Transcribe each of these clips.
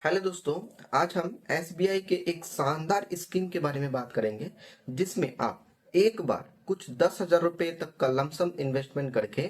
Hello दोस्तों। आज हम एसबीआई के एक शानदार स्कीम के बारे में बात करेंगे जिसमें आप एक बार कुछ 10,000 रुपए तक का लमसम इन्वेस्टमेंट करके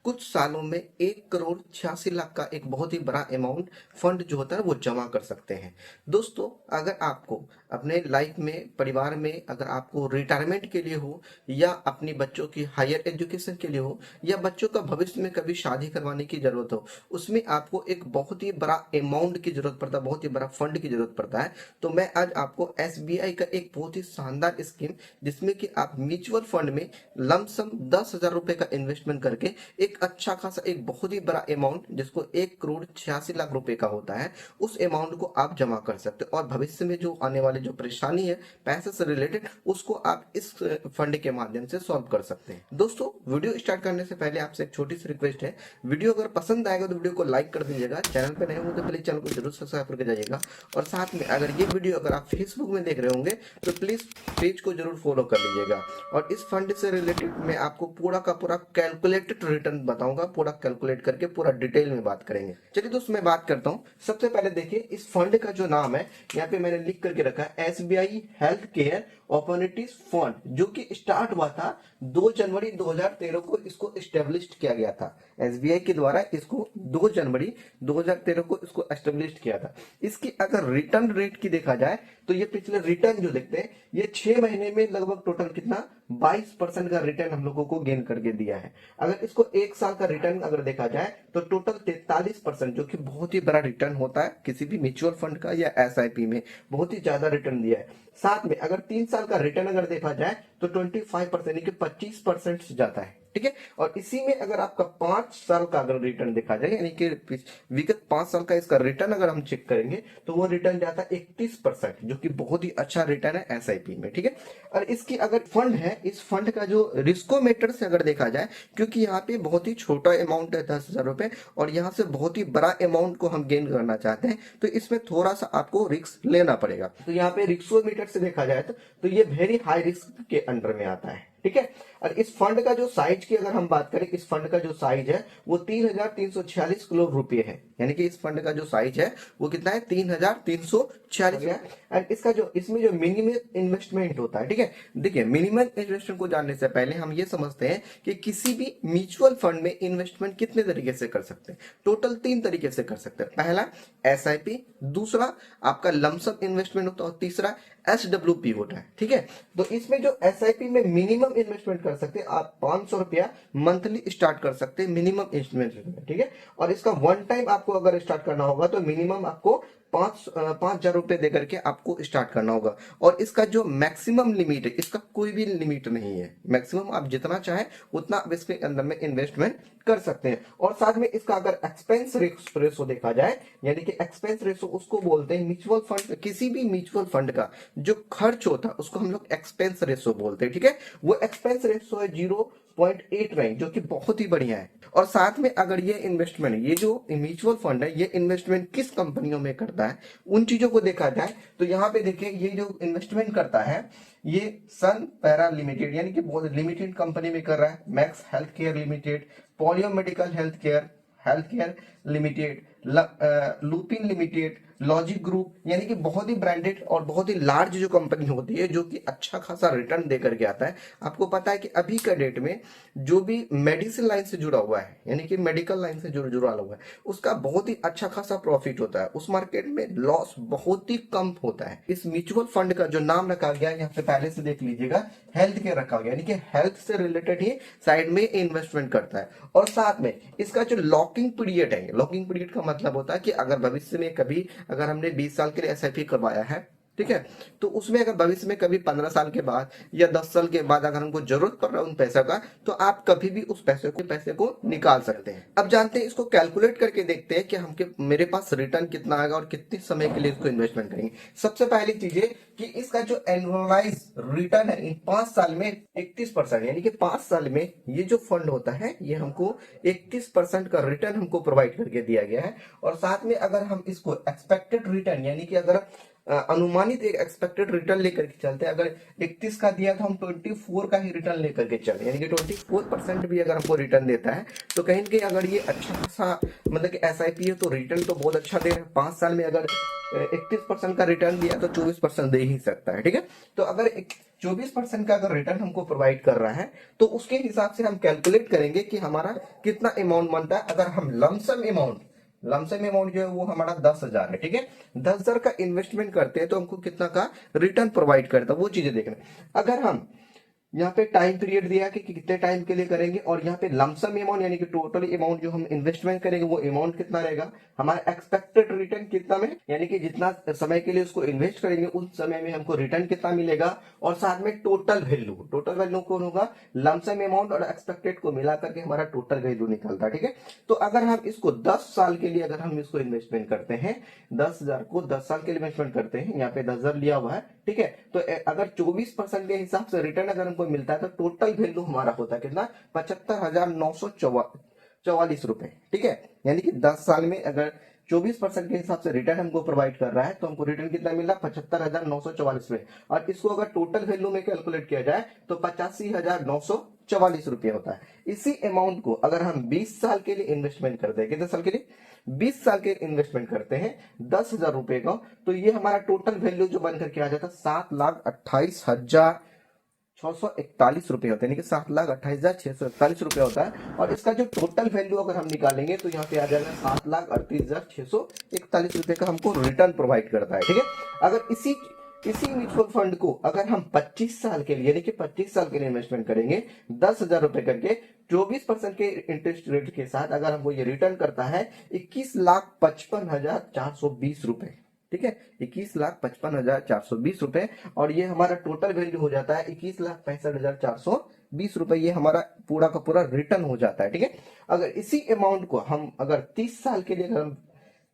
कुछ सालों में 1,86,00,000 का एक बहुत ही बड़ा अमाउंट फंड जो होता है वो जमा कर सकते हैं। दोस्तों, अगर आपको अपने लाइफ में परिवार में अगर आपको रिटायरमेंट के लिए हो या अपनी बच्चों की हायर एजुकेशन के लिए हो या बच्चों का भविष्य में कभी शादी करवाने की जरूरत हो, उसमें आपको एक बहुत ही बड़ा अमाउंट की जरूरत पड़ता है, बहुत ही बड़ा फंड की जरूरत पड़ता है। तो मैं आज आपको एसबीआई का एक बहुत ही शानदार स्कीम जिसमें कि आप म्यूचुअल फंड में लमसम 10,000 रुपए का इन्वेस्टमेंट करके एक अच्छा खासा एक बहुत ही बड़ा अमाउंट जिसको 1,86,00,000 रुपए का होता है, उस अमाउंट को आप जमा कर सकते हो और भविष्य में जो आने वाले जो परेशानी है पैसे से रिलेटेड उसको आप इस फंड के माध्यम से सॉल्व कर सकते हैं। दोस्तों, वीडियो स्टार्ट करने से पहले आपसे एक छोटी सी रिक्वेस्ट है, वीडियो अगर पसंद आएगा तो वीडियो को लाइक कर दीजिएगा, चैनल पे नए हो तो प्लीज चैनल को जरूर सब्सक्राइब करके जाइएगा और साथ में अगर ये वीडियो अगर आप फेसबुक में देख रहे होंगे तो प्लीज पेज को जरूर फॉलो कर लीजिएगा। और इस फंड से रिलेटेड मैं आपको पूरा का पूरा कैलकुलेटेड रिटर्न बताऊंगा, पूरा कैलकुलेट करके पूरा डिटेल में बात करेंगे। चलिए दोस्तों, मैं बात करता हूँ। सबसे पहले देखिए, इस फंड का जो नाम है यहाँ पे मैंने लिख करके रखा है SBI health care opportunities fund, जो कि स्टार्ट हुआ था 2 जनवरी 2013 को इसको एस्टेब्लिश किया गया था। एसबीआई के द्वारा इसको 2 जनवरी 2013 को इसको एस्टेब्लिश किया था। इसकी अगर रिटर्न रेट की देखा जाए तो ये पिछले रिटर्न जो देखते हैं ये 6 महीने में लगभग टोटल कितना 22% का रिटर्न हम लोगों को गेन करके दिया है। अगर इसको एक साल का रिटर्न अगर देखा जाए तो टोटल 43%, जो कि बहुत ही बड़ा रिटर्न होता है किसी भी म्यूचुअल फंड का या एसआईपी में, बहुत ही ज्यादा रिटर्न दिया है। साथ में अगर 3 साल का रिटर्न अगर देखा जाए तो 25% यानी कि 25% से जाता है। ठीक है। और इसी में अगर आपका 5 साल का अगर रिटर्न देखा जाए यानी कि विगत 5 साल का इसका रिटर्न अगर हम चेक करेंगे तो वो रिटर्न जाता है 31%, जो कि बहुत ही अच्छा रिटर्न है एसआईपी में। ठीक है। और इसकी अगर फंड है, इस फंड का जो रिस्कोमीटर से अगर देखा जाए, क्योंकि यहाँ पे बहुत ही छोटा अमाउंट है 10,000 रुपए और यहाँ से बहुत ही बड़ा अमाउंट को हम गेन करना चाहते हैं, तो इसमें थोड़ा सा आपको रिस्क लेना पड़ेगा। तो यहाँ पे रिस्कोमीटर से देखा जाए तो ये वेरी हाई रिस्क के अंडर में आता है। ठीक है। और इस फंड का जो साइज की अगर हम बात करें, इस फंड का जो साइज है वो 3,346 करोड़ रुपए है। यानी कि इस फंड का जो साइज है वो कितना है 3,346 है। एंड इसका जो इसमें जो मिनिमम इन्वेस्टमेंट होता है, ठीक है, देखिए मिनिमम इन्वेस्टमेंट को जानने से पहले हम ये समझते हैं कि किसी भी म्यूचुअल फंड में इन्वेस्टमेंट कितने तरीके से कर सकते हैं। टोटल 3 तरीके से कर सकते हैं। पहला एसआईपी, दूसरा आपका लमसम इन्वेस्टमेंट होता है और तीसरा एसडब्ल्यूपी होता है। ठीक है। तो इसमें जो एसआईपी में मिनिमम इन्वेस्टमेंट कर सकते हैं आप 500 रुपया मंथली स्टार्ट कर सकते हैं मिनिमम इन्वेस्टमेंट। ठीक है। और इसका वन टाइम आपको अगर स्टार्ट करना होगा तो मिनिमम आपको 5,000 रुपए देकर के आपको स्टार्ट करना होगा। और इसका जो मैक्सिमम लिमिट है, इसका कोई भी लिमिट नहीं है, मैक्सिमम आप जितना चाहे उतना आप इसके अंदर में इन्वेस्टमेंट कर सकते हैं। और साथ में इसका अगर एक्सपेंस रेशो देखा जाए, यानी कि एक्सपेंस रेशो उसको बोलते हैं म्यूचुअल फंड, किसी भी म्यूचुअल फंड का जो खर्च होता है उसको हम लोग एक्सपेंस रेशो बोलते हैं। ठीक है। वो एक्सपेंस रेशो है 0.89, जो कि बहुत ही बढ़िया है। और साथ में अगर ये इन्वेस्टमेंट, ये जो म्यूचुअल फंड है, ये इन्वेस्टमेंट किस कंपनियों में करता है उन चीजों को देखा जाए तो यहाँ पे देखिए ये जो इन्वेस्टमेंट करता है ये सन पैरा लिमिटेड यानी कि बहुत लिमिटेड कंपनी में कर रहा है, Max health care limited, poly medical health care limited, Lupin limited, logic group, यानी कि बहुत ही ब्रांडेड और बहुत ही लार्ज जो कंपनी होती है जो कि अच्छा खासा रिटर्न दे करके आता है। आपको पता है कि अभी का डेट में जो भी मेडिसिन लाइन से जुड़ा हुआ है यानी कि मेडिकल लाइन से जुड़ा हुआ है उसका बहुत ही अच्छा खासा प्रॉफिट होता है, उस मार्केट में लॉस बहुत ही कम होता है। इस म्यूचुअल फंड का जो नाम रखा गया यहाँ पे पहले से देख लीजिएगा, हेल्थ केयर रखा गया, यानी कि हेल्थ से रिलेटेड ही साइड में इन्वेस्टमेंट करता है। और साथ में इसका जो लॉकिंग पीरियड है, लॉकिंग पीरियड का मतलब होता है कि अगर भविष्य में कभी अगर हमने 20 साल के लिए एसआईपी करवाया है, ठीक है, तो उसमें अगर भविष्य में कभी 15 साल के बाद या 10 साल के बाद अगर हमको जरूरत पड़ रहा है उन पैसे का, तो आप कभी भी उस पैसे को निकाल सकते हैं। अब जानते हैं, इसको कैलकुलेट करके देखते हैं कि हमके मेरे पास रिटर्न कितना आएगा और कितने समय के लिए इसको इन्वेस्टमेंट करेंगे। सबसे पहली चीज है कि इसका जो एनुअलाइज रिटर्न है इन 5 साल में 31%, यानी कि 5 साल में ये जो फंड होता है ये हमको 31% का रिटर्न हमको प्रोवाइड करके दिया गया है। और साथ में अगर हम इसको एक्सपेक्टेड रिटर्न यानी कि अगर अनुमानित एक एक्सपेक्टेड रिटर्न लेकर के चलते हैं। अगर 31 का दिया तो हम 24 का ही रिटर्न लेकर के चले, यानी कि 24% भी अगर हमको रिटर्न देता है तो कहीं ना कहीं अगर ये अच्छा खासा मतलब कि SIP है तो रिटर्न तो बहुत अच्छा दे रहा है। 5 साल में अगर 31% का रिटर्न दिया तो 24% दे ही सकता है, ठीक है। तो अगर 24% का अगर रिटर्न हमको प्रोवाइड कर रहा है तो उसके हिसाब से हम कैलकुलेट करेंगे कि हमारा कितना अमाउंट बनता है। अगर हम लमसम अमाउंट जो है वो हमारा 10,000 है, ठीक है। 10,000 का इन्वेस्टमेंट करते हैं तो हमको कितना का रिटर्न प्रोवाइड करता है वो चीजें देखना है। अगर हम यहाँ पे टाइम पीरियड दिया है कि कितने टाइम के लिए करेंगे, और यहाँ पे लमसम अमाउंट यानी कि टोटल अमाउंट जो हम इन्वेस्टमेंट करेंगे वो अमाउंट कितना रहेगा, हमारा एक्सपेक्टेड रिटर्न कितना में, यानी कि जितना समय के लिए उसको इन्वेस्ट करेंगे उस समय में हमको रिटर्न कितना मिलेगा, और साथ में टोटल वैल्यू कौन होगा, लमसम अमाउंट और एक्सपेक्टेड को मिला करके हमारा टोटल वैल्यू निकलता है, ठीक है। तो अगर हम इसको 10 साल के लिए अगर हम इसको इन्वेस्टमेंट करते हैं, 10,000 को 10 साल के लिए इन्वेस्टमेंट करते हैं, यहाँ पे 10,000 लिया हुआ है, ठीक है। तो अगर 24% के हिसाब से रिटर्न अगर हमको मिलता है तो टोटल वैल्यू हमारा होता है कितना, 75,944 रुपए, ठीक है। यानी कि 10 साल में अगर 24% के हिसाब से रिटर्न हमको प्रोवाइड कर रहा है तो हमको रिटर्न कितना मिला, 75,944 रुपए। और इसको अगर टोटल वैल्यू में कैलकुलेट किया जाए तो 85,944 रुपए होता है। इसी अमाउंट को अगर हम 20 साल के लिए इन्वेस्टमेंट करते हैं, कितने साल के लिए, 20 साल के इन्वेस्टमेंट करते हैं 10,000 रुपए का, तो ये हमारा टोटल वैल्यू जो बन करके आ जाता है 7,28,641 रुपए होते हैं, यानी कि 7,28,641 रुपए होता है। और इसका जो टोटल वैल्यू अगर हम निकालेंगे तो यहाँ पे आ जाएगा 7,38,641 रुपए का हमको रिटर्न प्रोवाइड करता है, ठीक है। अगर इसी म्यूचुअल फंड को अगर हम 25 साल के लिए यानी कि 25 साल के लिए इन्वेस्टमेंट करेंगे 10,000 रुपए करके 24% के इंटरेस्ट रेट के साथ, अगर हमको ये रिटर्न करता है 21,55,420 रुपए, ठीक है, 21,55,420 रुपए। और ये हमारा टोटल वैल्यू हो जाता है 21,65,420 रुपए। ये हमारा पूरा का पूरा रिटर्न हो जाता है, ठीक है। अगर इसी अमाउंट को हम अगर 30 साल के लिए अगर हम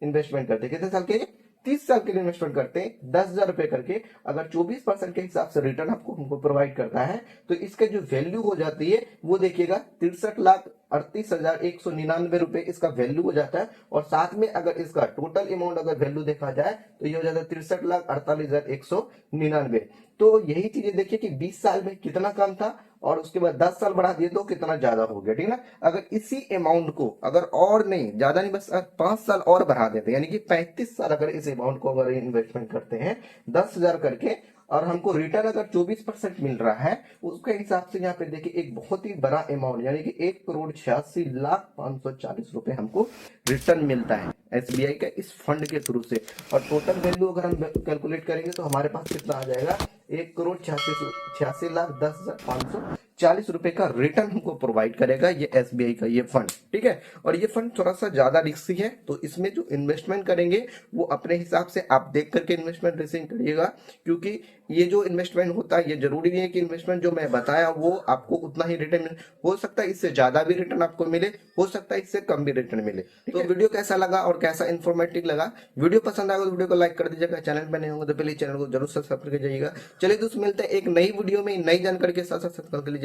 इन्वेस्टमेंट करते हैं, कितने साल के लिए, 30 साल के लिए इन्वेस्टमेंट करते हैं 10,000 रुपए करके, अगर 24% के हिसाब से रिटर्न आपको हमको प्रोवाइड करता है तो इसका जो वैल्यू हो जाती है वो देखिएगा 63,38,199 रुपए इसका वैल्यू हो जाता है। और साथ में अगर इसका टोटल अमाउंट अगर वैल्यू देखा जाए तो ये हो जाता है 63,48,199। तो यही चीजें देखिए कि 20 साल में कितना कम था और उसके बाद 10 साल बढ़ा दिए तो कितना ज्यादा हो गया, ठीक है ना। अगर इसी अमाउंट को अगर और नहीं, ज्यादा नहीं, बस 5 साल और बढ़ा देते यानी कि 35 साल अगर इस अमाउंट को अगर इन्वेस्टमेंट करते हैं 10,000 करके, और हमको रिटर्न अगर 24% मिल रहा है, उसके हिसाब से यहाँ पे देखिए एक बहुत ही बड़ा अमाउंट यानी कि 1,86,05,40 रुपए हमको रिटर्न मिलता है SBI के इस फंड के थ्रू से। और टोटल वैल्यू अगर हम कैलकुलेट करेंगे तो हमारे पास कितना आ जाएगा, 1,86,86,10,540 रुपए का रिटर्न हमको प्रोवाइड करेगा ये SBI का ये फंड, ठीक है। और ये फंड थोड़ा सा ज्यादा रिस्की है, तो इसमें जो इन्वेस्टमेंट करेंगे वो अपने हिसाब से आप देख करके इन्वेस्टमेंट रिसीव करिएगा, क्योंकि ये जो इन्वेस्टमेंट होता है ये जरूरी नहीं है कि इन्वेस्टमेंट जो मैं बताया वो आपको उतना ही रिटर्न हो सकता है, इससे ज्यादा भी रिटर्न आपको मिले, हो सकता है इससे कम भी रिटर्न मिले। तो वीडियो कैसा लगा और कैसा इन्फॉर्मेटिव लगा, वीडियो पसंद आएगा तो वीडियो को लाइक कर दीजिएगा, चैनल पर नहीं होंगे तो पहले चैनल को जरूर सब्सक्राइब करके जाइएगा। चलिए दोस्तों, मिलते हैं एक नई वीडियो में नई जानकारी के साथ।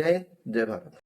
जय हिंद, जय भारत।